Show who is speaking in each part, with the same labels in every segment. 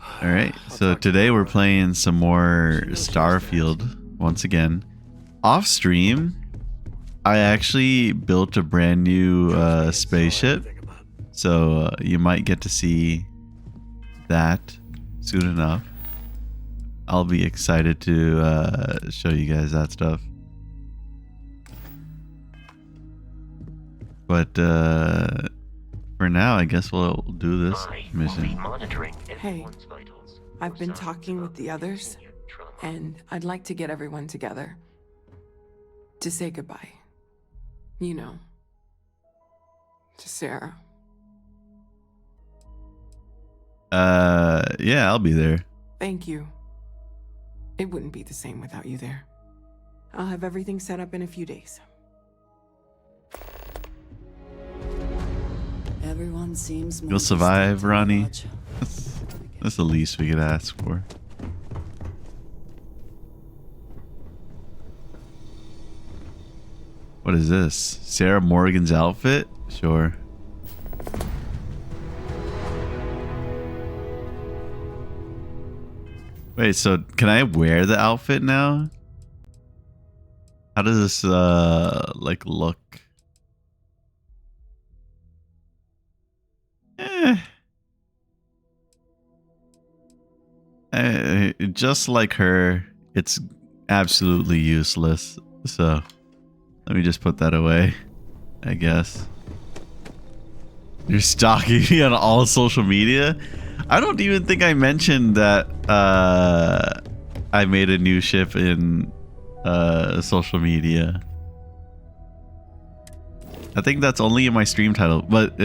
Speaker 1: All right, so today we're playing some more Starfield once again. Off stream, I actually built a brand new spaceship, so you might get to see that soon enough. I'll be excited to show you guys that stuff. But for now, I guess we'll do this mission.
Speaker 2: Hey, I've been talking with the others, and I'd like to get everyone together to say goodbye. You know, to Sarah.
Speaker 1: Yeah, I'll be there.
Speaker 2: Thank you. It wouldn't be the same without you there. I'll have everything set up in a few days.
Speaker 3: Everyone seems
Speaker 1: You'll survive, Ronnie. That's the least we could ask for. What is this? Sarah Morgan's outfit? Sure. Wait, so can I wear the outfit now? How does this like look? Just like her, it's absolutely useless. So let me just put that away, I guess. You're stalking me on all social media? I don't even think I mentioned that I made a new ship in social media. I think that's only in my stream title. But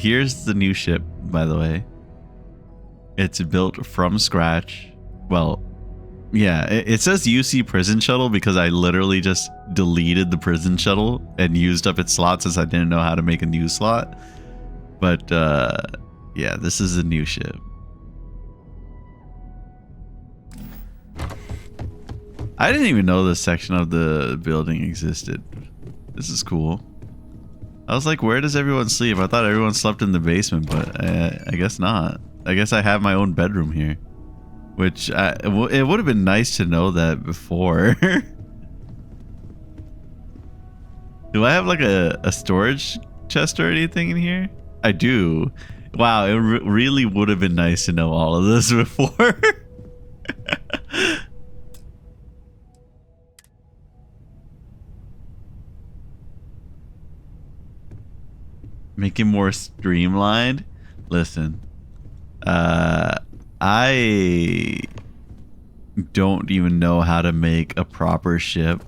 Speaker 1: here's the new ship, by the way. It's built from scratch. Well, yeah, it says UC prison shuttle because I literally just deleted the prison shuttle and used up its slot since I didn't know how to make a new slot. But yeah, this is a new ship. I didn't even know this section of the building existed. This is cool. I was like, where does everyone sleep? I thought everyone slept in the basement, but I guess not. I guess I have my own bedroom here, which it would have been nice to know that before. Do I have like a storage chest or anything in here? I do. Wow, it really would have been nice to know all of this before. Make it more streamlined. Listen. I don't even know how to make a proper ship.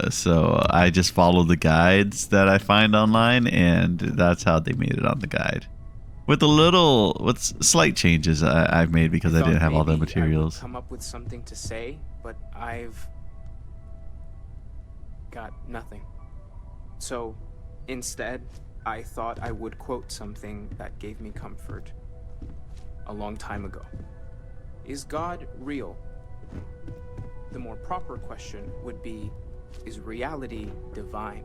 Speaker 1: So I just follow the guides that I find online, and that's how they made it on the guide. With slight changes I've made because I didn't have all the materials.
Speaker 4: I would come up with something to say, but I've got nothing. So instead, I thought I would quote something that gave me comfort a long time ago. Is God real? The more proper question would be, is reality divine?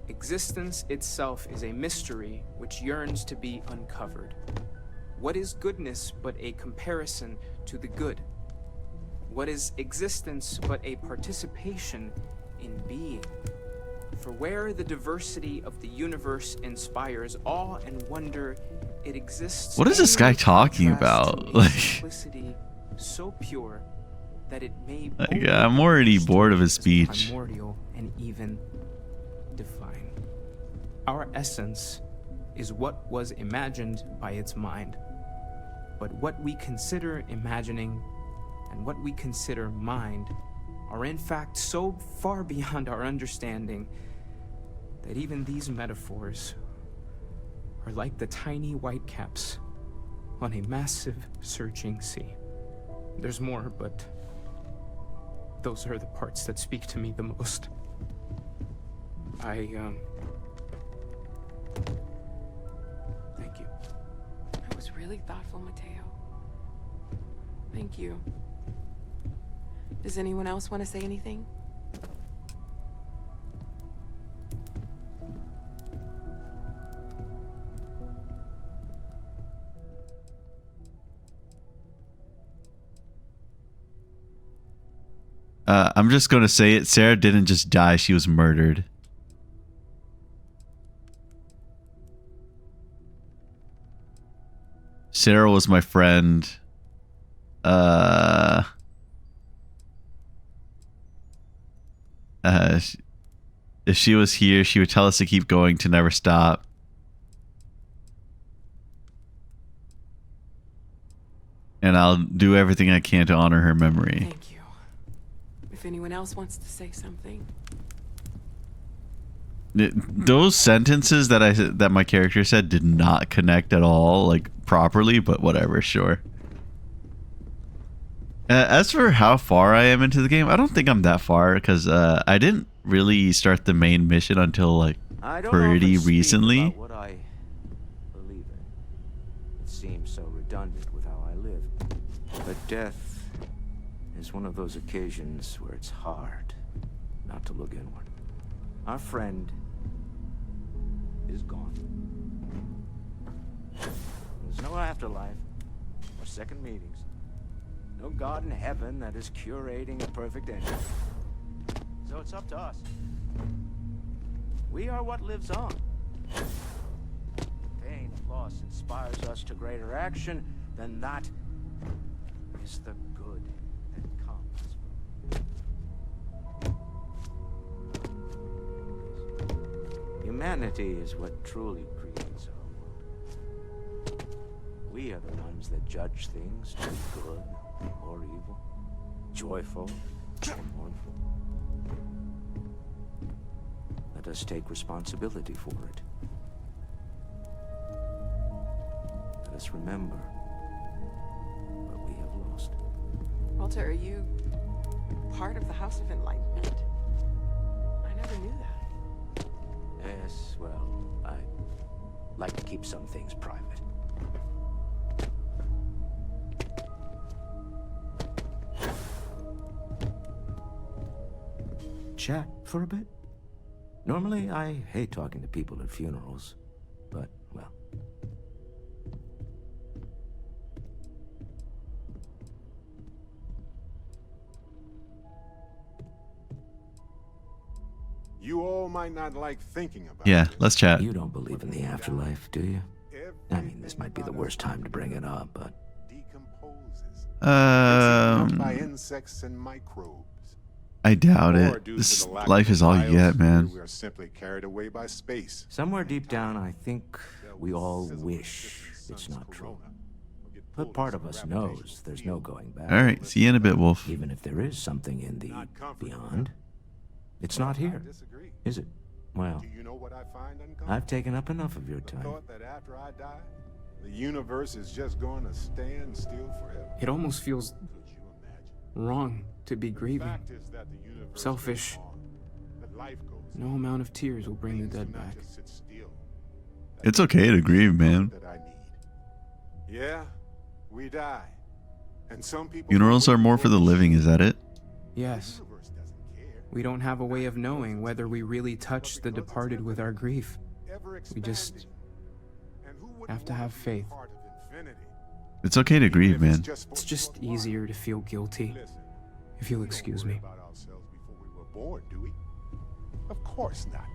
Speaker 4: Existence itself is a mystery which yearns to be uncovered. What is goodness but a comparison to the good? What is existence but a participation in being? For where the diversity of the universe inspires awe and wonder, it exists.
Speaker 1: What is this guy talking about? Like,
Speaker 4: simplicity so pure that it may.
Speaker 1: I'm already bored of his speech.
Speaker 4: Primordial and even divine. Our essence is what was imagined by its mind, but what we consider imagining and what we consider mind are in fact so far beyond our understanding that even these metaphors are like the tiny whitecaps on a massive surging sea. There's more, but those are the parts that speak to me the most. Thank you.
Speaker 2: That was really thoughtful, Mateo. Thank you. Does anyone else want to say anything?
Speaker 1: I'm just going to say it. Sarah didn't just die. She was murdered. Sarah was my friend. If she was here, she would tell us to keep going, to never stop. And I'll do everything I can to honor her memory.
Speaker 2: Thank you. If anyone else wants to say something.
Speaker 1: Those sentences that my character said did not connect at all, like, properly, but whatever, sure. As for how far I am into the game, I don't think I'm that far, because I didn't really start the main mission until, like, pretty recently.
Speaker 3: About what I believe in. It seems so redundant with how I live. But death is one of those occasions where it's hard not to look inward. Our friend is gone. There's no afterlife or second meetings. No God in heaven that is curating a perfect ending. So it's up to us. We are what lives on. Pain and loss inspires us to greater action, then that is the good that comes. Humanity is what truly creates our world. We are the ones that judge things to be good or evil, joyful or mournful. Let us take responsibility for it. Let us remember what we have lost.
Speaker 2: Walter, are you part of the House of Enlightenment? I never knew that.
Speaker 3: Yes, well, I like to keep some things private. Chat for a bit? Normally, I hate talking to people at funerals, but, well.
Speaker 5: You all might not like thinking about
Speaker 1: Yeah,
Speaker 5: this.
Speaker 1: let's chat.
Speaker 3: You don't believe in the afterlife, do you? I mean, this might be the worst time to bring it up, but...
Speaker 5: Decomposes. It's eaten up by
Speaker 1: Um,
Speaker 5: insects and microbes.
Speaker 1: I doubt
Speaker 5: Or
Speaker 1: it.
Speaker 5: due to
Speaker 1: This
Speaker 5: the lack
Speaker 1: life
Speaker 5: of
Speaker 1: is all you get,
Speaker 5: biosphere,
Speaker 1: man.
Speaker 5: We are simply carried away by space.
Speaker 3: Somewhere deep down, I think we all wish it's not true. But part of us knows there's no going back.
Speaker 1: All right, see you in a bit, Wolf.
Speaker 3: Even if there is something in the beyond, it's not here,
Speaker 5: Disagree.
Speaker 3: is it? Well,
Speaker 5: Do you know what I find uncomfortable?
Speaker 3: I've taken up enough of your
Speaker 5: The
Speaker 3: time.
Speaker 5: thought that after I die, the universe is just going to stand still forever.
Speaker 4: It almost feels
Speaker 5: Could you imagine?
Speaker 4: wrong to be grieving.
Speaker 5: Fact is that the universe
Speaker 4: Selfish.
Speaker 5: goes on, that life goes
Speaker 4: No amount of tears will bring the
Speaker 5: Things do
Speaker 4: dead
Speaker 5: not
Speaker 4: back.
Speaker 5: just sit still.
Speaker 1: It's okay to grieve, man.
Speaker 5: That I need. Yeah, we die. And some people
Speaker 1: Funerals are more for the living, is that it?
Speaker 4: Yes,
Speaker 5: The universe doesn't care.
Speaker 4: we don't have a way of knowing whether we really touched the departed with our grief.
Speaker 5: Ever
Speaker 4: We just
Speaker 5: expanding. And who wouldn't
Speaker 4: have to
Speaker 5: want
Speaker 4: have
Speaker 5: be
Speaker 4: faith.
Speaker 5: part of infinity?
Speaker 1: It's okay to
Speaker 5: Even
Speaker 1: grieve,
Speaker 5: if it's
Speaker 1: man.
Speaker 5: for
Speaker 4: It's
Speaker 5: a
Speaker 4: just
Speaker 5: short while.
Speaker 4: easier to feel guilty,
Speaker 5: Listen,
Speaker 4: if you'll
Speaker 5: we don't
Speaker 4: excuse
Speaker 5: worry
Speaker 4: me.
Speaker 5: about ourselves before we were born, do we? Of course not.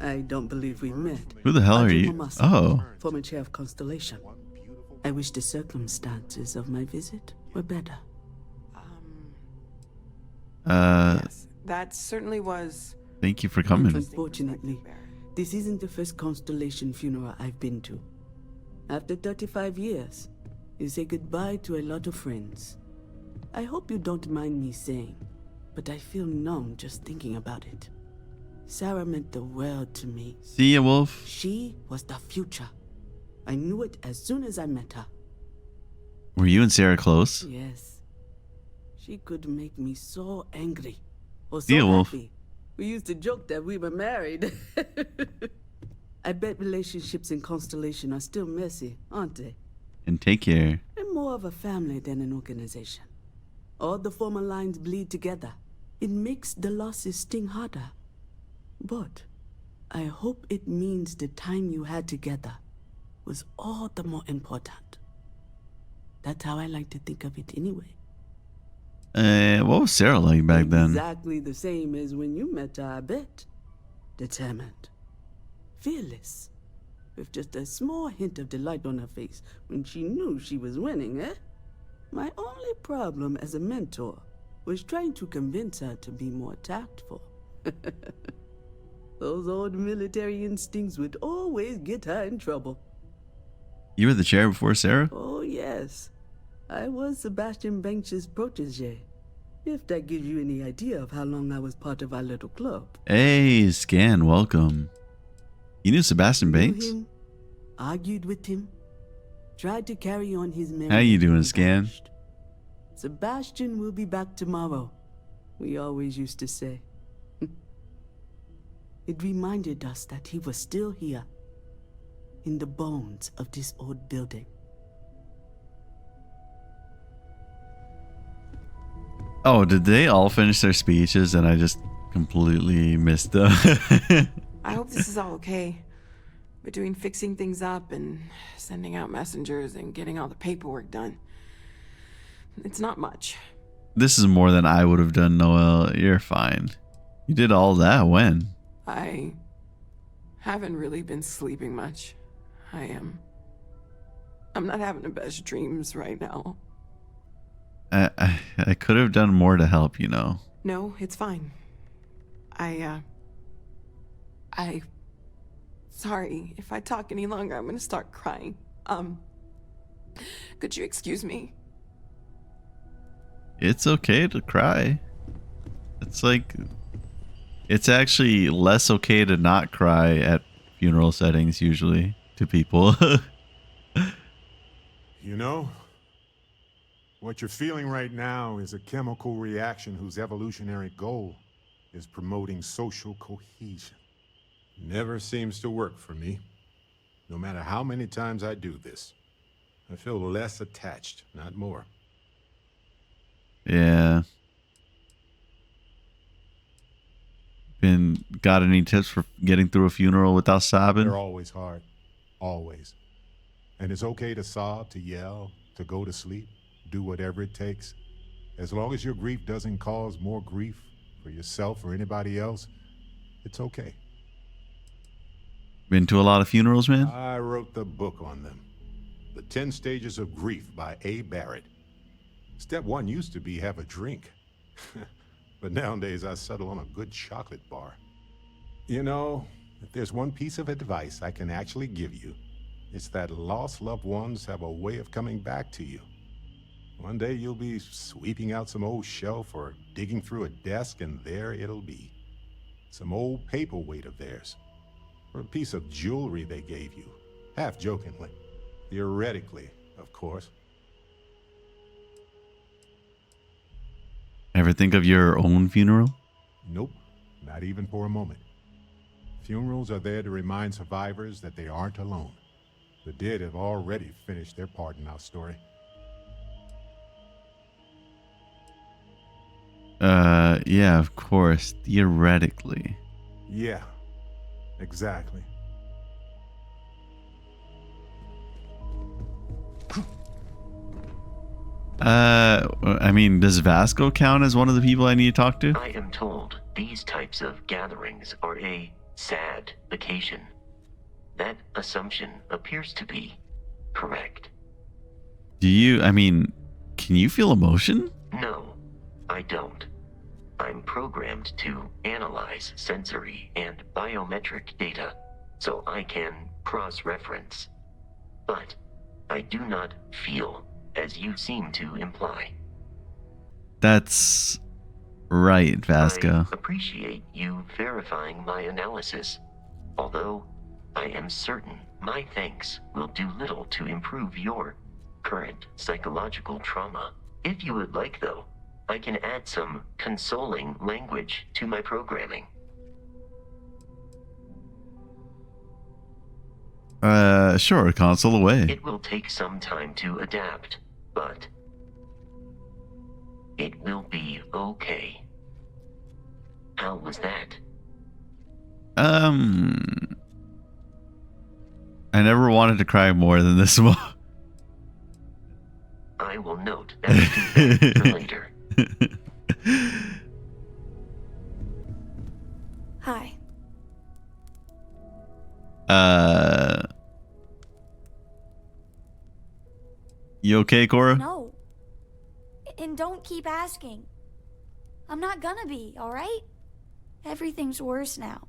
Speaker 6: I don't believe we met.
Speaker 1: Who the hell are
Speaker 6: Ajay
Speaker 1: you?
Speaker 6: Mamasa.
Speaker 1: Oh,
Speaker 6: Former chair of Constellation.
Speaker 5: One beautiful
Speaker 6: I wish the circumstances of my visit were better.
Speaker 2: Yes, that certainly was.
Speaker 1: thank you for coming.
Speaker 6: Unfortunately, this isn't the first Constellation funeral I've been to. After 35 years, you say goodbye to a lot of friends. I hope you don't mind me saying, but I feel numb just thinking about it. Sarah meant the world to me.
Speaker 1: See ya, Wolf.
Speaker 6: She was the future. I knew it as soon as I met her.
Speaker 1: Were you and Sarah close?
Speaker 6: Yes. She could make me so angry. Or so
Speaker 1: See ya, Wolf.
Speaker 6: happy. We used to joke that we were married. I bet relationships in Constellation are still messy, aren't they?
Speaker 1: And take care.
Speaker 6: We're more of a family than an organization. All the former lines bleed together. It makes the losses sting harder. But I hope it means the time you had together was all the more important. That's how I like to think of it anyway.
Speaker 1: What was Sarah like back then?
Speaker 6: Exactly the same as when you met her, I bet. Determined. Fearless. With just a small hint of delight on her face when she knew she was winning, eh? My only problem as a mentor was trying to convince her to be more tactful. Those old military instincts would always get her in trouble.
Speaker 1: You were the chair before Sarah?
Speaker 6: Oh, yes. I was Sebastian Banks' protege. If that gives you any idea of how long I was part of our little club.
Speaker 1: Hey, Scan, welcome. You knew Sebastian
Speaker 6: Knew
Speaker 1: Banks?
Speaker 6: him, argued with him, tried to carry on his memory.
Speaker 1: How you doing,
Speaker 6: and
Speaker 1: Scan?
Speaker 6: vanished. Sebastian will be back tomorrow, we always used to say. It reminded us that he was still here, in the bones of this old building.
Speaker 1: Oh, did they all finish their speeches and I just completely missed them?
Speaker 2: I hope this is all okay. Between fixing things up and sending out messengers and getting all the paperwork done. It's not much.
Speaker 1: This is more than I would have done, Noel. You're fine. You did all that when?
Speaker 2: I haven't really been sleeping much. I'm not having the best dreams right now.
Speaker 1: I could have done more to help, you know.
Speaker 2: No, it's fine. Sorry, if I talk any longer, I'm gonna start crying. Could you excuse me?
Speaker 1: It's okay to cry. It's like, it's actually less okay to not cry at funeral settings usually to people.
Speaker 5: You know, what you're feeling right now is a chemical reaction whose evolutionary goal is promoting social cohesion. Never seems to work for me. No matter how many times I do this, I feel less attached, not more.
Speaker 1: Yeah. Got any tips for getting through a funeral without sobbing?
Speaker 5: They're always hard. Always. And it's okay to sob, to yell, to go to sleep, do whatever it takes. As long as your grief doesn't cause more grief for yourself or anybody else, it's okay.
Speaker 1: Been to a lot of funerals, man?
Speaker 5: I wrote the book on them. The 10 Stages of Grief by A. Barrett. Step 1 used to be have a drink. But nowadays I settle on a good chocolate bar. You know, if there's one piece of advice I can actually give you, it's that lost loved ones have a way of coming back to you. One day you'll be sweeping out some old shelf or digging through a desk and there it'll be. Some old paperweight of theirs. Or a piece of jewelry they gave you. Half jokingly. Theoretically, of course.
Speaker 1: Ever think of your own funeral?
Speaker 5: Nope, not even for a moment. Funerals are there to remind survivors that they aren't alone. The dead have already finished their part in our story.
Speaker 1: Yeah, of course. Theoretically.
Speaker 5: Yeah, exactly.
Speaker 1: I mean, does Vasco count as one of the people I need to talk to?
Speaker 7: I am told these types of gatherings are a sad occasion. That assumption appears to be correct.
Speaker 1: I mean, can you feel emotion?
Speaker 7: No, I don't. I'm programmed to analyze sensory and biometric data so I can cross-reference. But I do not feel, as you seem to imply.
Speaker 1: That's right, Vasco.
Speaker 7: I appreciate you verifying my analysis, although I am certain my thanks will do little to improve your current psychological trauma. If you would like, though, I can add some consoling language to my programming.
Speaker 1: Sure, console away.
Speaker 7: It will take some time to adapt, but it will be okay. How was that?
Speaker 1: I never wanted to cry more than this one.
Speaker 7: I will note that feedback for later.
Speaker 8: Hi.
Speaker 1: You okay, Cora?
Speaker 8: No. And don't keep asking. I'm not gonna be, alright? Everything's worse now.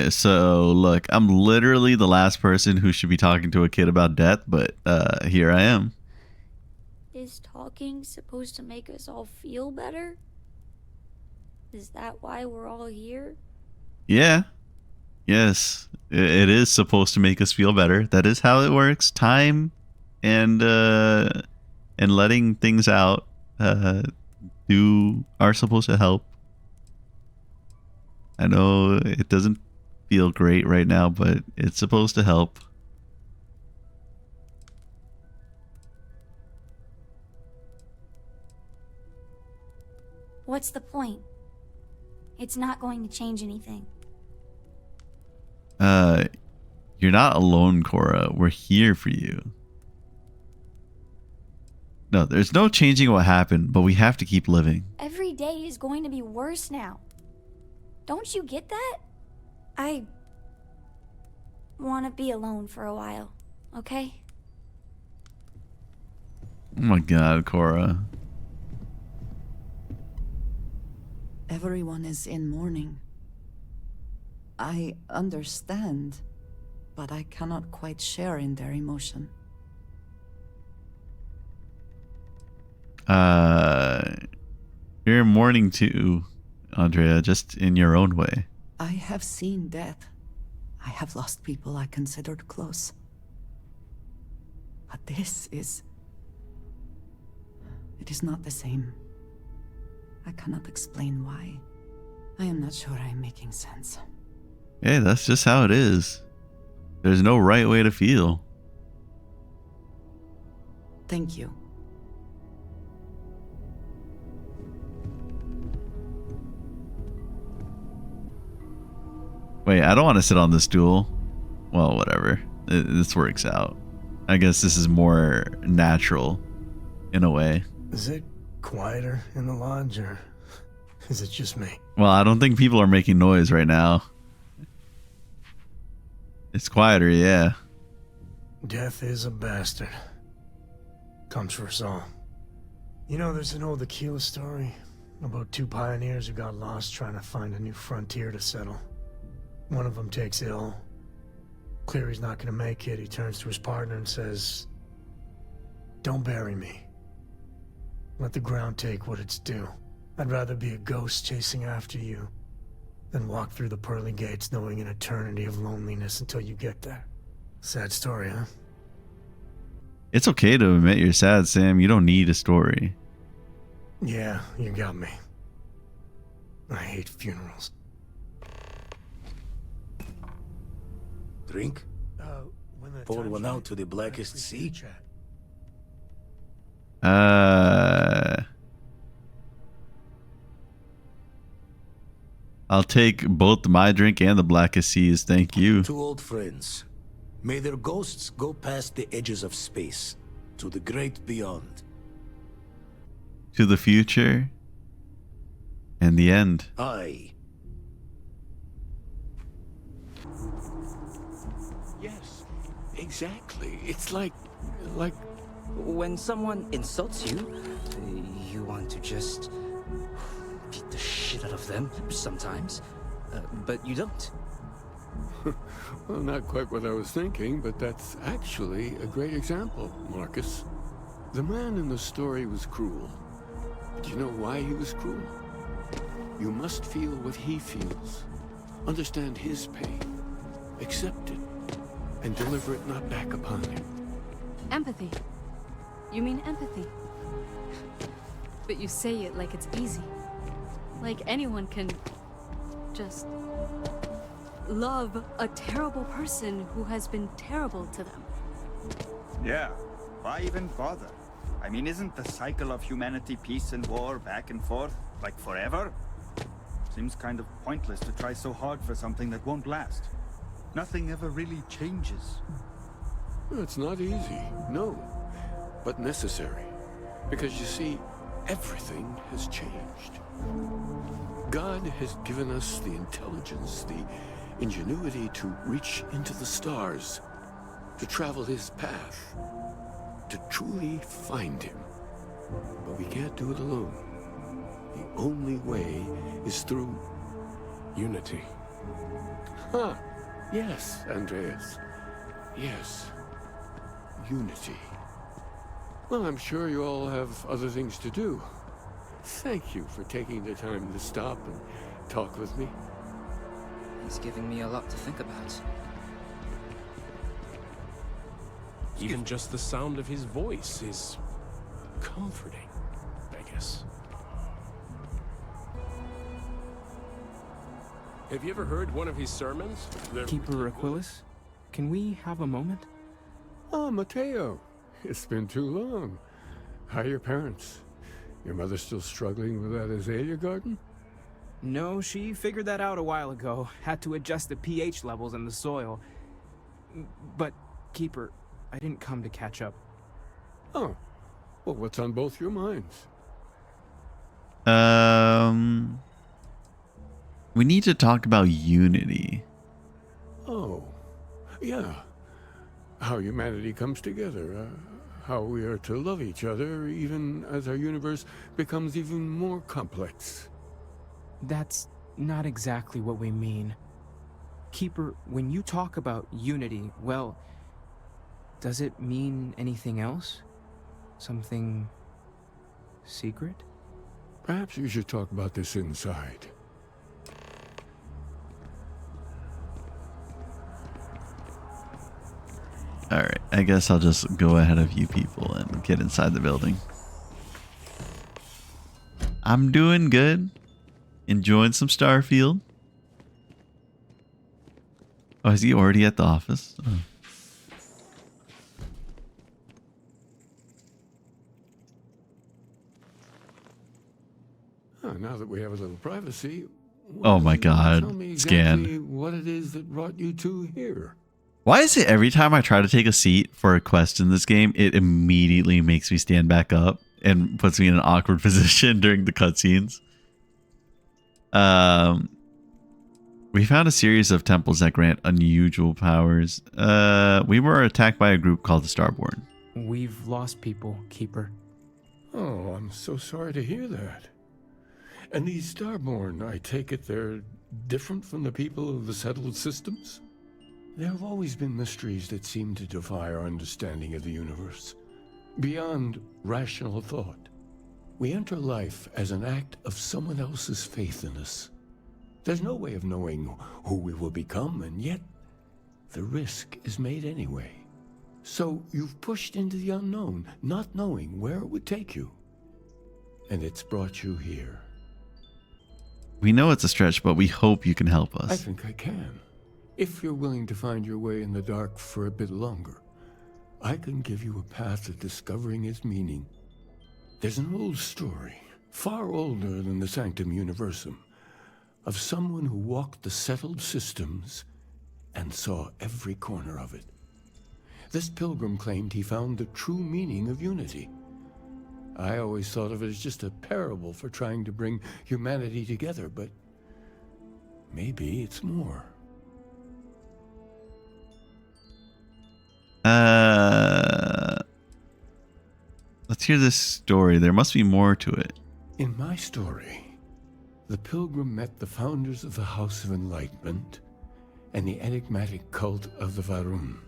Speaker 1: So look, I'm literally the last person who should be talking to a kid about death, but here I am.
Speaker 8: Is talking supposed to make us all feel better? Is that why we're all here?
Speaker 1: Yeah. Yes. It is supposed to make us feel better. That is how it works. Time and letting things out are supposed to help. I know it doesn't feel great right now, but it's supposed to help.
Speaker 8: What's the point? It's not going to change anything.
Speaker 1: You're not alone, Cora. We're here for you. No, there's no changing what happened, but we have to keep living.
Speaker 8: Every day is going to be worse now. Don't you get that? I want to be alone for a while, okay?
Speaker 1: Oh my god, Cora.
Speaker 9: Everyone is in mourning. I understand, but I cannot quite share in their emotion.
Speaker 1: You're in mourning too, Andrea, just in your own way.
Speaker 9: I have seen death. I have lost people I considered close. But this is... it is not the same. I cannot explain why. I am not sure I am making sense.
Speaker 1: Hey, that's just how it is. There's no right way to feel.
Speaker 9: Thank you.
Speaker 1: Wait, I don't want to sit on this stool. Well, whatever. This works out. I guess this is more natural in a way.
Speaker 10: Is it quieter in the lodge, or is it just me?
Speaker 1: Well, I don't think people are making noise right now. It's quieter, yeah.
Speaker 10: Death is a bastard. Comes for us all. You know, there's an old Aquila story about two pioneers who got lost trying to find a new frontier to settle. One of them takes ill. Clear he's not gonna make it. He turns to his partner and says, "Don't bury me. Let the ground take what it's due. I'd rather be a ghost chasing after you than walk through the pearly gates knowing an eternity of loneliness until you get there." Sad story, huh?
Speaker 1: It's okay to admit you're sad, Sam. You don't need a story.
Speaker 10: Yeah, you got me. I hate funerals.
Speaker 11: Drink? Pour one out to the blackest sea?
Speaker 1: I'll take both my drink and the blackest seas, thank you.
Speaker 11: Two old friends. May their ghosts go past the edges of space, to the great beyond.
Speaker 1: To the future and the end.
Speaker 11: Aye.
Speaker 12: Yes, exactly. It's like...
Speaker 13: When someone insults you, you want to just beat the shit out of them sometimes, but you don't.
Speaker 12: Well, not quite what I was thinking, but that's actually a great example, Marcus. The man in the story was cruel. Do you know why he was cruel? You must feel what he feels. Understand his pain. Accept it. And deliver it not back upon him.
Speaker 14: Empathy. You mean empathy. But you say it like it's easy. Like anyone can just love a terrible person who has been terrible to them.
Speaker 15: Yeah, why even bother? I mean, isn't the cycle of humanity peace and war back and forth, like forever? Seems kind of pointless to try so hard for something that won't last. Nothing ever really changes.
Speaker 12: It's not easy, no, but necessary. Because you see, everything has changed. God has given us the intelligence, the ingenuity to reach into the stars, to travel his path, to truly find him. But we can't do it alone. The only way is through
Speaker 16: unity.
Speaker 12: Huh. Yes, Andreas. Yes. Unity. Well, I'm sure you all have other things to do. Thank you for taking the time to stop and talk with me.
Speaker 13: He's giving me a lot to think about.
Speaker 16: Even just the sound of his voice is comforting, I guess. Have you ever heard one of his sermons?
Speaker 4: Keeper Aquilus, can we have a moment?
Speaker 12: Oh, Mateo. It's been too long. How are your parents? Your mother still struggling with that azalea garden?
Speaker 4: No, she figured that out a while ago. Had to adjust the pH levels in the soil. But, Keeper, I didn't come to catch up.
Speaker 12: Oh. Well, what's on both your minds?
Speaker 1: We need to talk about unity.
Speaker 12: Oh. Yeah. How humanity comes together. How we are to love each other even as our universe becomes even more complex.
Speaker 4: That's not exactly what we mean. Keeper, when you talk about unity, well, does it mean anything else? Something secret?
Speaker 12: Perhaps we should talk about this inside.
Speaker 1: Alright, I guess I'll just go ahead of you people and get inside the building. I'm doing good. Enjoying some Starfield. Oh, is he already at the office? Oh.
Speaker 12: Now that we have a little privacy,
Speaker 1: Oh my god.
Speaker 12: tell me
Speaker 1: Scan.
Speaker 12: exactly what it is that brought you two here.
Speaker 1: Why is it every time I try to take a seat for a quest in this game, it immediately makes me stand back up and puts me in an awkward position during the cutscenes? We found a series of temples that grant unusual powers. We were attacked by a group called the Starborn.
Speaker 4: We've lost people, Keeper.
Speaker 12: Oh, I'm so sorry to hear that. And these Starborn, I take it they're different from the people of the settled systems? There have always been mysteries that seem to defy our understanding of the universe. Beyond rational thought, we enter life as an act of someone else's faith in us. There's no way of knowing who we will become, and yet the risk is made anyway. So you've pushed into the unknown, not knowing where it would take you. And it's brought you here.
Speaker 1: We know it's a stretch, but we hope you can help us.
Speaker 12: I think I can. If you're willing to find your way in the dark for a bit longer, I can give you a path to discovering its meaning. There's an old story, far older than the Sanctum Universum, of someone who walked the settled systems and saw every corner of it. This pilgrim claimed he found the true meaning of unity. I always thought of it as just a parable for trying to bring humanity together, but maybe it's more.
Speaker 1: Let's hear this story. There must be more to it.
Speaker 12: In my story, the pilgrim met the founders of the House of Enlightenment and the enigmatic cult of the Varun.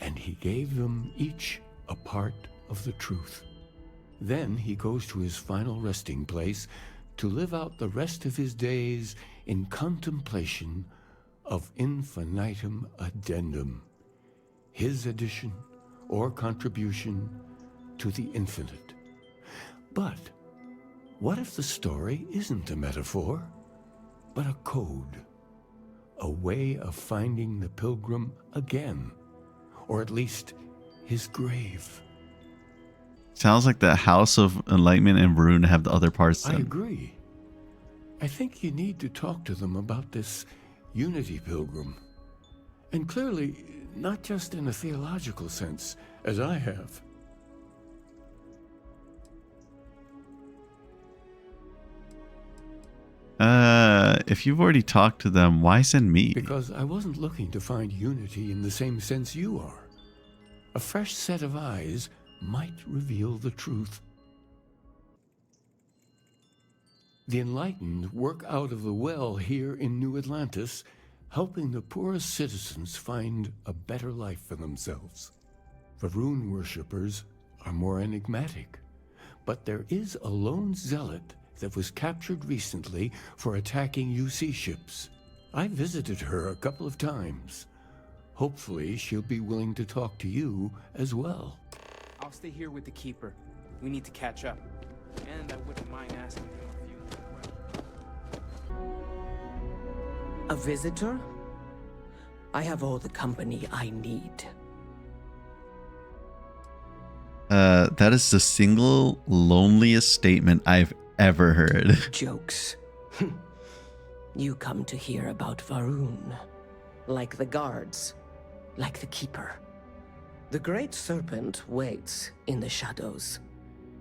Speaker 12: And he gave them each a part of the truth. Then he goes to his final resting place to live out the rest of his days in contemplation of infinitum addendum, his addition or contribution to the infinite. But what if the story isn't a metaphor, but a code, a way of finding the pilgrim again, or at least his grave?
Speaker 1: Sounds like the House of Enlightenment and Varun have the other parts.
Speaker 12: I agree. I think you need to talk to them about this unity pilgrim. And clearly, not just in a theological sense, as I have.
Speaker 1: If you've already talked to them, why send me?
Speaker 12: Because I wasn't looking to find unity in the same sense you are. A fresh set of eyes might reveal the truth. The enlightened work out of the well here in New Atlantis, helping the poorest citizens find a better life for themselves. The rune worshippers are more enigmatic, but there is a lone zealot that was captured recently for attacking UC ships. I visited her a couple of times. Hopefully she'll be willing to talk to you as well.
Speaker 4: I'll stay here with the Keeper. We need to catch up. And I wouldn't mind asking him a few questions.
Speaker 17: A visitor? I have all the company I need.
Speaker 1: That is the single loneliest statement I've ever heard.
Speaker 17: Jokes. You come to hear about Varun. Like the guards. Like the Keeper. The Great Serpent waits in the shadows.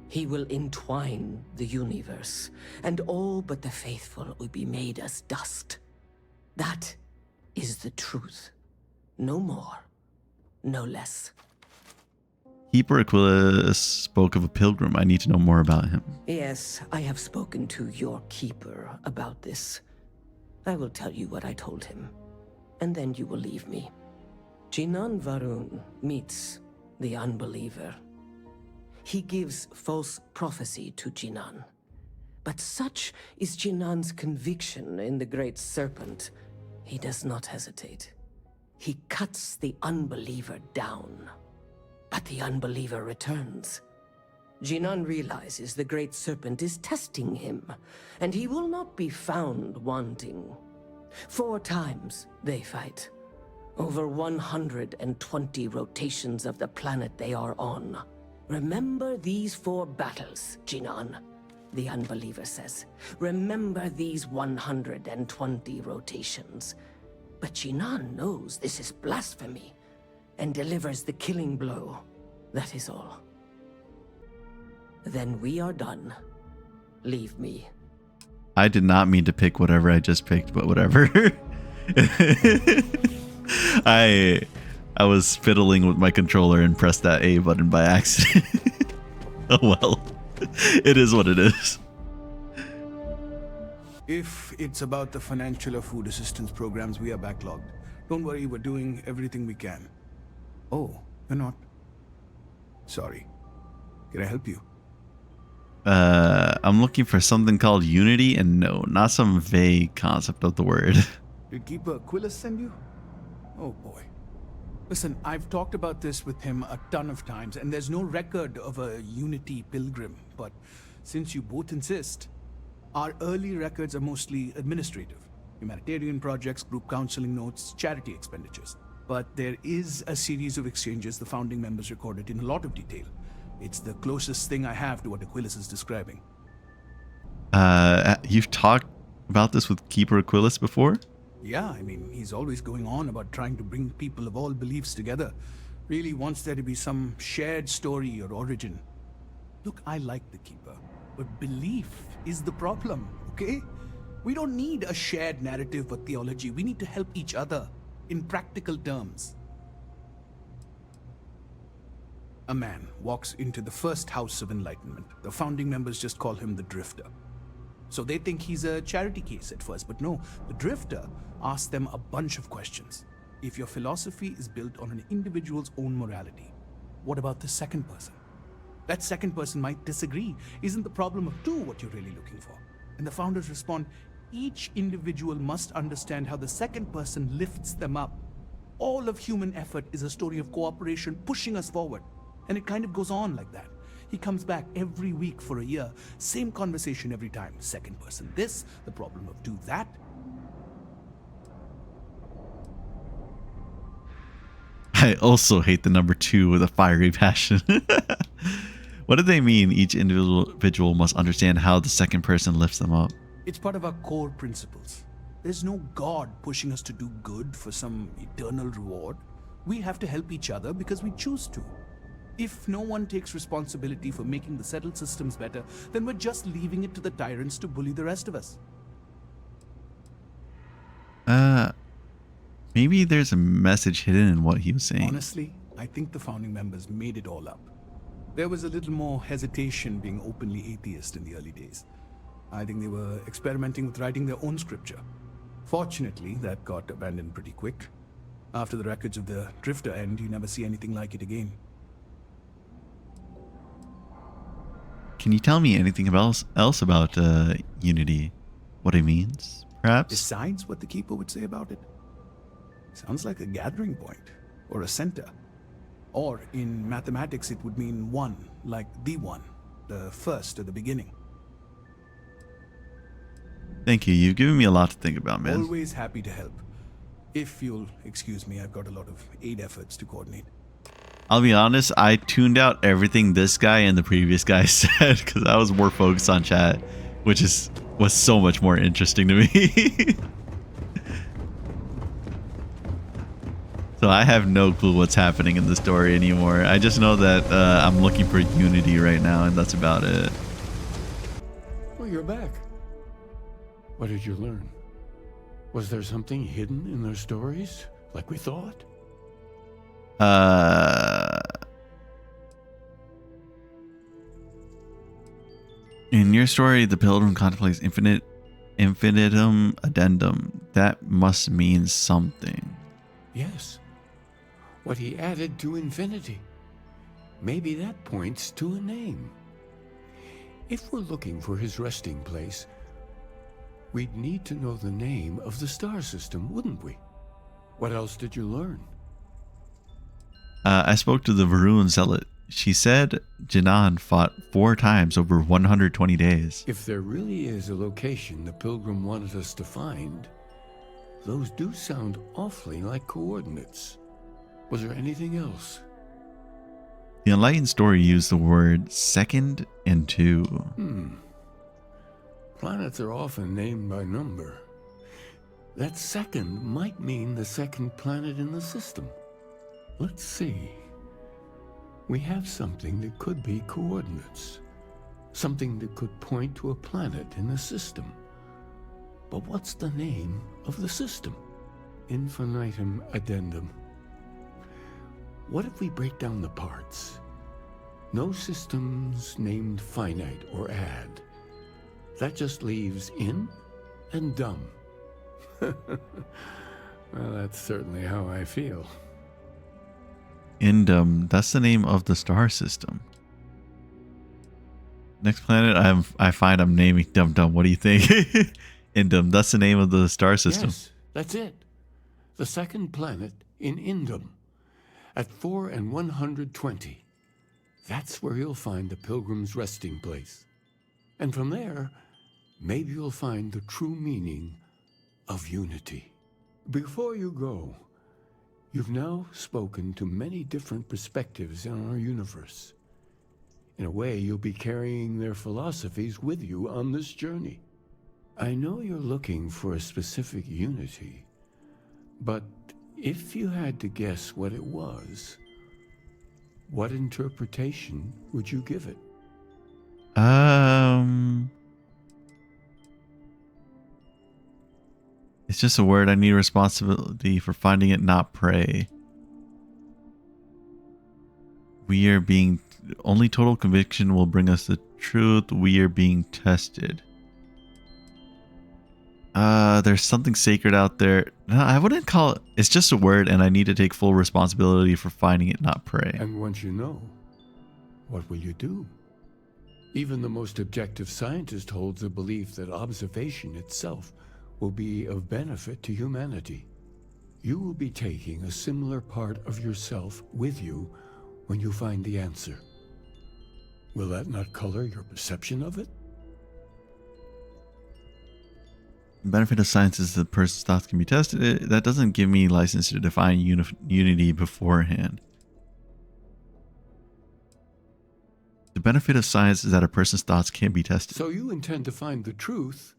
Speaker 17: He will entwine the universe, and all but the faithful will be made as dust. That is the truth. No more, no less.
Speaker 1: Keeper Aquila spoke of a pilgrim. I need to know more about him.
Speaker 17: Yes, I have spoken to your Keeper about this. I will tell you what I told him, and then you will leave me. Jinan Varun meets the unbeliever. He gives false prophecy to Jinan. But such is Jinan's conviction in the Great Serpent, he does not hesitate. He cuts the unbeliever down. But the unbeliever returns. Jinan realizes the Great Serpent is testing him, and he will not be found wanting. 4 times they fight. Over 120 rotations of the planet they are on. Remember these 4 battles, Jinan, the unbeliever says. Remember these 120 rotations. But Jinan knows this is blasphemy and delivers the killing blow. That is all. Then we are done. Leave me.
Speaker 1: I did not mean to pick whatever I just picked, but whatever. I was fiddling with my controller and pressed that A button by accident. Oh well. It is what it is.
Speaker 18: If it's about the financial or food assistance programs, we are backlogged. Don't worry, we're doing everything we can. Oh, you're not? Sorry. Can I help you?
Speaker 1: I'm looking for something called Unity, and no, not some vague concept of the word.
Speaker 18: Did Keeper Aquila send you? Oh boy. Listen, I've talked about this with him a ton of times, and there's no record of a Unity pilgrim. But since you both insist, our early records are mostly administrative. Humanitarian projects, group counseling notes, charity expenditures. But there is a series of exchanges the founding members recorded in a lot of detail. It's the closest thing I have to what Aquilas is describing.
Speaker 1: You've talked about this with Keeper Aquilas before?
Speaker 18: Yeah, I mean, he's always going on about trying to bring people of all beliefs together. Really wants there to be some shared story or origin. Look, I like the Keeper, but belief is the problem, okay? We don't need a shared narrative or theology. We need to help each other in practical terms. A man walks into the first house of enlightenment. The founding members just call him the Drifter. So they think he's a charity case at first, but no, the Drifter asks them a bunch of questions. If your philosophy is built on an individual's own morality, what about the second person? That second person might disagree. Isn't the problem of 2 what you're really looking for? And the founders respond, each individual must understand how the second person lifts them up. All of human effort is a story of cooperation pushing us forward. And it kind of goes on like that. He comes back every week for a year. Same conversation every time. Second person this, the problem of 2 that.
Speaker 1: I also hate the number 2 with a fiery passion. What do they mean each individual must understand how the second person lifts them up?
Speaker 18: It's part of our core principles. There's no God pushing us to do good for some eternal reward. We have to help each other because we choose to. If no one takes responsibility for making the settled systems better, then we're just leaving it to the tyrants to bully the rest of us.
Speaker 1: Maybe there's a message hidden in what he was saying.
Speaker 18: Honestly, I think the founding members made it all up. There was a little more hesitation being openly atheist in the early days. I think they were experimenting with writing their own scripture. Fortunately, that got abandoned pretty quick. After the records of the Drifter end, you never see anything like it again.
Speaker 1: Can you tell me anything else about Unity? What it means, perhaps?
Speaker 18: Besides what the Keeper would say about it? Sounds like a gathering point, or a center. Or, in mathematics, it would mean one, like the one, the first at the beginning.
Speaker 1: Thank you. You've given me a lot to think about, man.
Speaker 18: Always happy to help. If you'll excuse me, I've got a lot of aid efforts to coordinate.
Speaker 1: I'll be honest, I tuned out everything this guy and the previous guy said because I was more focused on chat, which was so much more interesting to me. So I have no clue what's happening in the story anymore. I just know that I'm looking for Unity right now, and that's about it.
Speaker 12: Well, you're back. What did you learn? Was there something hidden in their stories, like we thought?
Speaker 1: In your story, the pilgrim contemplates infinitum addendum. That must mean something.
Speaker 12: Yes. What he added to infinity. Maybe that points to a name. If we're looking for his resting place, we'd need to know the name of the star system, wouldn't we? What else did you learn?
Speaker 1: I spoke to the Varun zealot. She said Jinan fought 4 times over 120 days.
Speaker 12: If there really is a location the pilgrim wanted us to find, those do sound awfully like coordinates. Was there anything else?
Speaker 1: The Enlightened story used the word second and 2.
Speaker 12: Planets are often named by number. That second might mean the second planet in the system. Let's see. We have something that could be coordinates. Something that could point to a planet in the system. But what's the name of the system? Infinitum addendum. What if we break down the parts? No systems named finite or add. That just leaves in and dumb. Well, that's certainly how I feel.
Speaker 1: Indum, that's the name of the star system. Next planet I find I'm naming Dum Dum. What do you think? Indum, that's the name of the star system.
Speaker 12: Yes, that's it. The second planet in Indum. At 4 and 120. That's where you'll find the pilgrim's resting place. And from there, maybe you'll find the true meaning of unity. Before you go, you've now spoken to many different perspectives in our universe. In a way, you'll be carrying their philosophies with you on this journey. I know you're looking for a specific unity, but if you had to guess what it was, what interpretation would you give it?
Speaker 1: It's just a word. I need responsibility for finding it, not prey. We are being... Only total conviction will bring us the truth. We are being tested. There's something sacred out there. No, I wouldn't call it... It's just a word, and I need to take full responsibility for finding it, not prey.
Speaker 12: And once you know, what will you do? Even the most objective scientist holds the belief that observation itself will be of benefit to humanity. You will be taking a similar part of yourself with you when you find the answer. Will that not color your perception of it?
Speaker 1: The benefit of science is that the person's thoughts can be tested. That doesn't give me license to define unity beforehand. The benefit of science is that a person's thoughts can be tested.
Speaker 12: So you intend to find the truth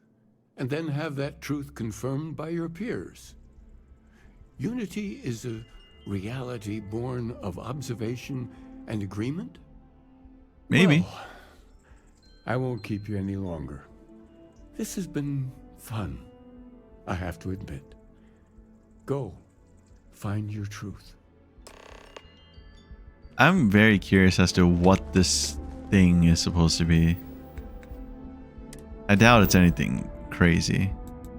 Speaker 12: and then have that truth confirmed by your peers. Unity is a reality born of observation and agreement?
Speaker 1: Maybe.
Speaker 12: Well, I won't keep you any longer. This has been fun, I have to admit. Go. Find your truth.
Speaker 1: I'm very curious as to what this thing is supposed to be. I doubt it's anything crazy.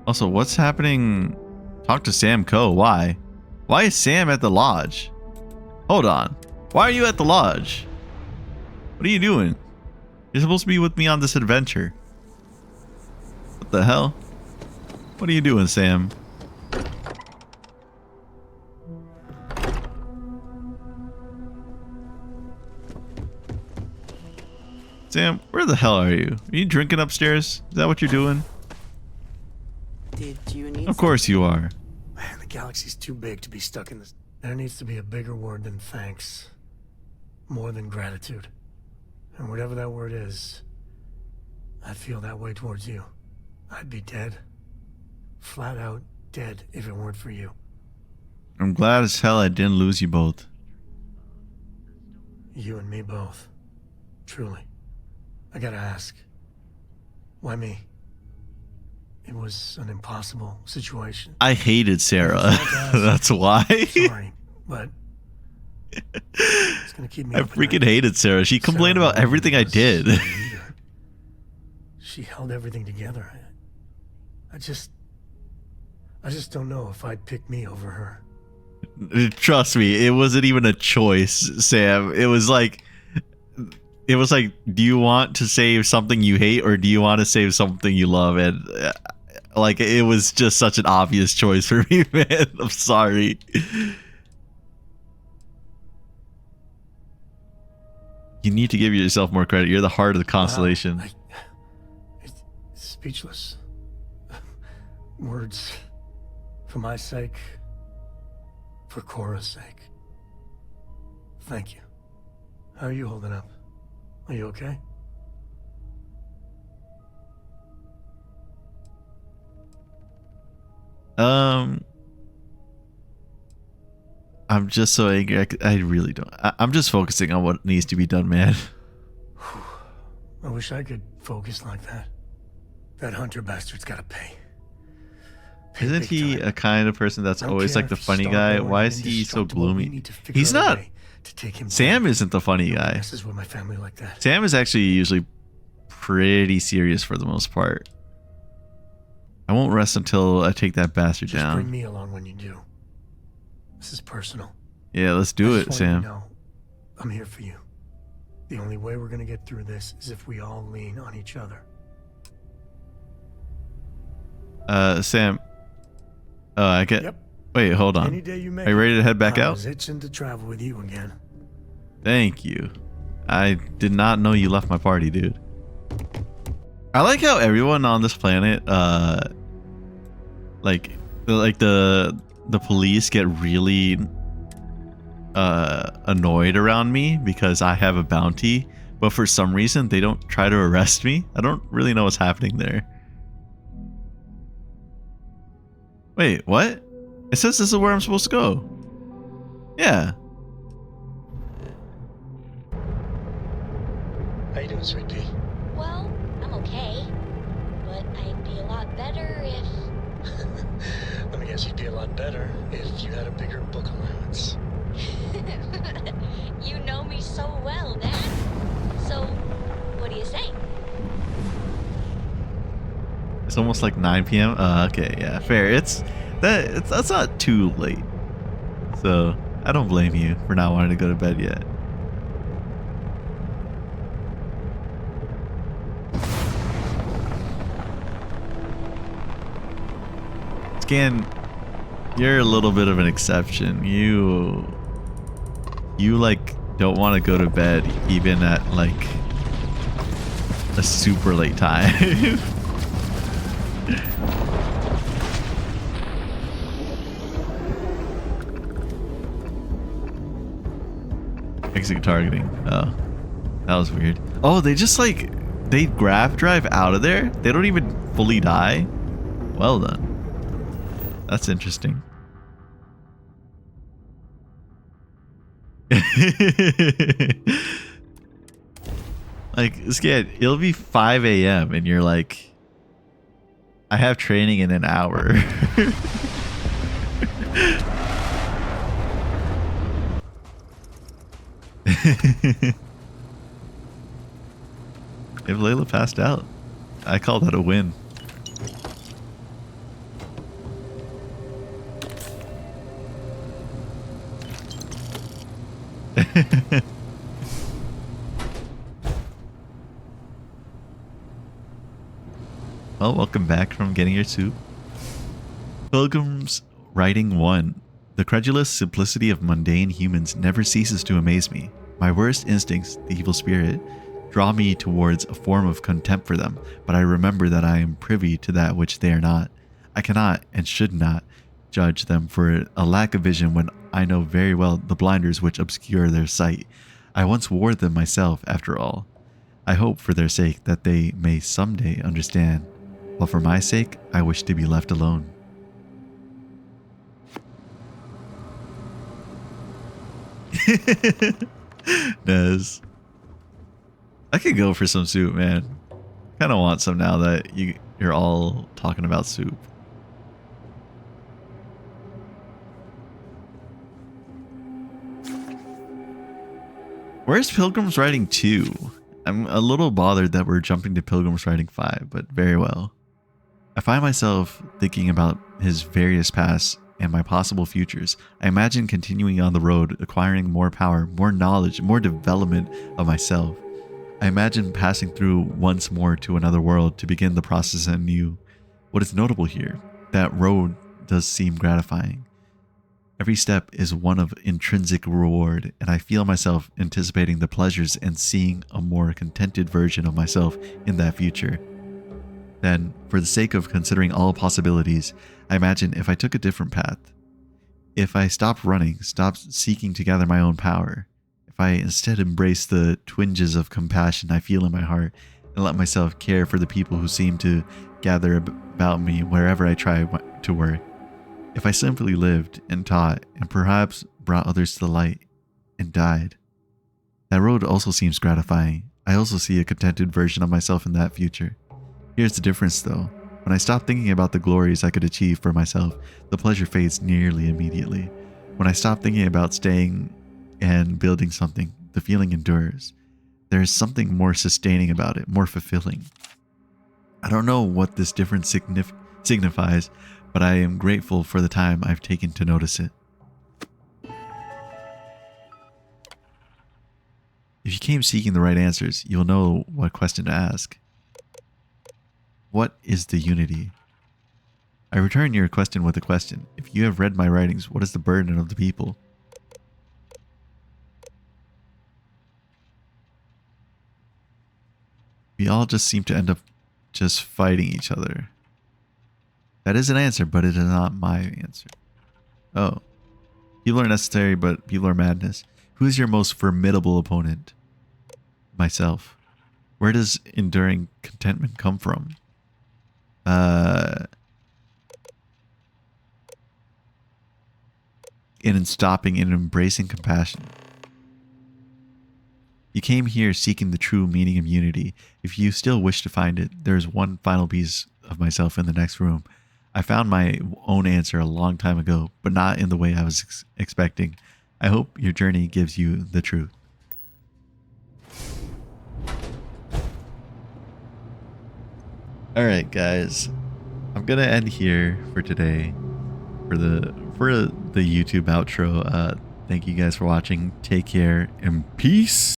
Speaker 1: Also, what's happening? Talk to Sam Coe. Why? Why is Sam at the lodge? Hold on. Why are you at the lodge? What are you doing? You're supposed to be with me on this adventure. What the hell? What are you doing, Sam? Sam, where the hell are you? Are you drinking upstairs? Is that what you're doing?
Speaker 6: Did you need
Speaker 1: Of course you are.
Speaker 10: Man, the galaxy's too big to be stuck in this. There needs to be a bigger word than thanks. More than gratitude. And whatever that word is, I feel that way towards you. I'd be dead. Flat out dead if it weren't for you.
Speaker 1: I'm glad as hell I didn't lose you both.
Speaker 10: You and me both. Truly. I gotta ask. Why me? It was an impossible situation.
Speaker 1: I hated Sarah. That's why.
Speaker 10: Sorry, but it's gonna keep me
Speaker 1: I
Speaker 10: up at
Speaker 1: freaking
Speaker 10: night.
Speaker 1: hated Sarah. She complained
Speaker 10: Sarah
Speaker 1: about everything I did.
Speaker 10: She held everything together. I just don't know if I'd pick me over her.
Speaker 1: Trust me, it wasn't even a choice, Sam. It was like, do you want to save something you hate or do you want to save something you love? And like, it was just such an obvious choice for me, man. I'm sorry. You need to give yourself more credit. You're the heart of the constellation.
Speaker 10: Wow, it's speechless. Words. For my sake. For Cora's sake. Thank you. How are you holding up? Are you okay?
Speaker 1: I'm just so angry. I really don't. I'm just focusing on what needs to be done, man.
Speaker 10: I wish I could focus like that. That Hunter bastard's gotta pay.
Speaker 1: Isn't he a kind of person that's
Speaker 10: I don't
Speaker 1: always
Speaker 10: care
Speaker 1: like the
Speaker 10: if
Speaker 1: funny guy?
Speaker 10: Starborn
Speaker 1: Why
Speaker 10: and
Speaker 1: is he so
Speaker 10: indestructible, we
Speaker 1: gloomy?
Speaker 10: need to figure
Speaker 1: He's
Speaker 10: out a
Speaker 1: not.
Speaker 10: way to take him
Speaker 1: Sam
Speaker 10: down.
Speaker 1: isn't the funny guy.
Speaker 10: This is with my family like that.
Speaker 1: Sam is actually usually pretty serious for the most part. I won't rest until I take that bastard
Speaker 10: Just
Speaker 1: down.
Speaker 10: bring me along when you do. This is personal.
Speaker 1: Yeah, let's do
Speaker 10: I
Speaker 1: it,
Speaker 10: just want you
Speaker 1: Sam.
Speaker 10: to know, I'm here for you. The only way we're gonna get through this is if we all lean on each other.
Speaker 1: Sam. Oh, I get.
Speaker 10: Yep.
Speaker 1: Wait, hold on.
Speaker 10: Any day you make
Speaker 1: Are you ready to head back
Speaker 10: I
Speaker 1: out?
Speaker 10: was itching to travel with you again.
Speaker 1: Thank you. I did not know you left my party, dude. I like how everyone on this planet, like the police get really annoyed around me because I have a bounty, but for some reason they don't try to arrest me. I don't really know what's happening there. Wait, what? It says this is where I'm supposed to go. Yeah.
Speaker 10: How you doing, sweet pea?
Speaker 19: Well, I'm okay. But I'd be a lot better if...
Speaker 10: Let me guess, you'd be a lot better if you had a bigger book allowance.
Speaker 19: You know me so well, Dad. So, what do you say?
Speaker 1: It's almost like 9 p.m. Okay, yeah, fair. That's not too late. So I don't blame you for not wanting to go to bed yet. Scan, you're a little bit of an exception. You like don't want to go to bed even at like a super late time. Exit targeting. Oh, that was weird. Oh, they just like they grab drive out of there. They don't even fully die. Well done. That's interesting. Like, Scan, it'll be 5 a.m. and you're like, I have training in an hour. If Layla passed out, I call that a win. Well, welcome back from getting your soup. Pilgrim's Writing 1. The credulous simplicity of mundane humans never ceases to amaze me. My worst instincts, the evil spirit, draw me towards a form of contempt for them, but I remember that I am privy to that which they are not. I cannot and should not judge them for a lack of vision when I know very well the blinders which obscure their sight. I once wore them myself, after all. I hope for their sake that they may someday understand, while for my sake I wish to be left alone. Nez. I could go for some soup, man. Kind of want some now that you're all talking about soup. Where's Pilgrim's Writing 2? I'm a little bothered that we're jumping to Pilgrim's Writing 5, but very well. I find myself thinking about his various pasts and my possible futures. I imagine continuing on the road, acquiring more power, more knowledge, more development of myself. I imagine passing through once more to another world to begin the process anew. What is notable here, that road does seem gratifying. Every step is one of intrinsic reward, and I feel myself anticipating the pleasures and seeing a more contented version of myself in that future. Then, for the sake of considering all possibilities, I imagine if I took a different path, if I stopped running, stopped seeking to gather my own power, if I instead embraced the twinges of compassion I feel in my heart and let myself care for the people who seem to gather about me wherever I try to work, if I simply lived and taught and perhaps brought others to the light and died, that road also seems gratifying. I also see a contented version of myself in that future. Here's the difference though. When I stop thinking about the glories I could achieve for myself, the pleasure fades nearly immediately. When I stop thinking about staying and building something, the feeling endures. There is something more sustaining about it, more fulfilling. I don't know what this difference signifies, but I am grateful for the time I've taken to notice it. If you came seeking the right answers, you'll know what question to ask. What is the unity? I return your question with a question. If you have read my writings, what is the burden of the people? We all just seem to end up just fighting each other. That is an answer, but it is not my answer. Oh. People are necessary, but people are madness. Who is your most formidable opponent? Myself. Where does enduring contentment come from? In stopping and embracing compassion. You came here seeking the true meaning of unity. If you still wish to find it, there is one final piece of myself in the next room. I found my own answer a long time ago, but not in the way I was expecting. I hope your journey gives you the truth. Alright guys, I'm gonna end here for today for the YouTube outro. Thank you guys for watching. Take care and peace.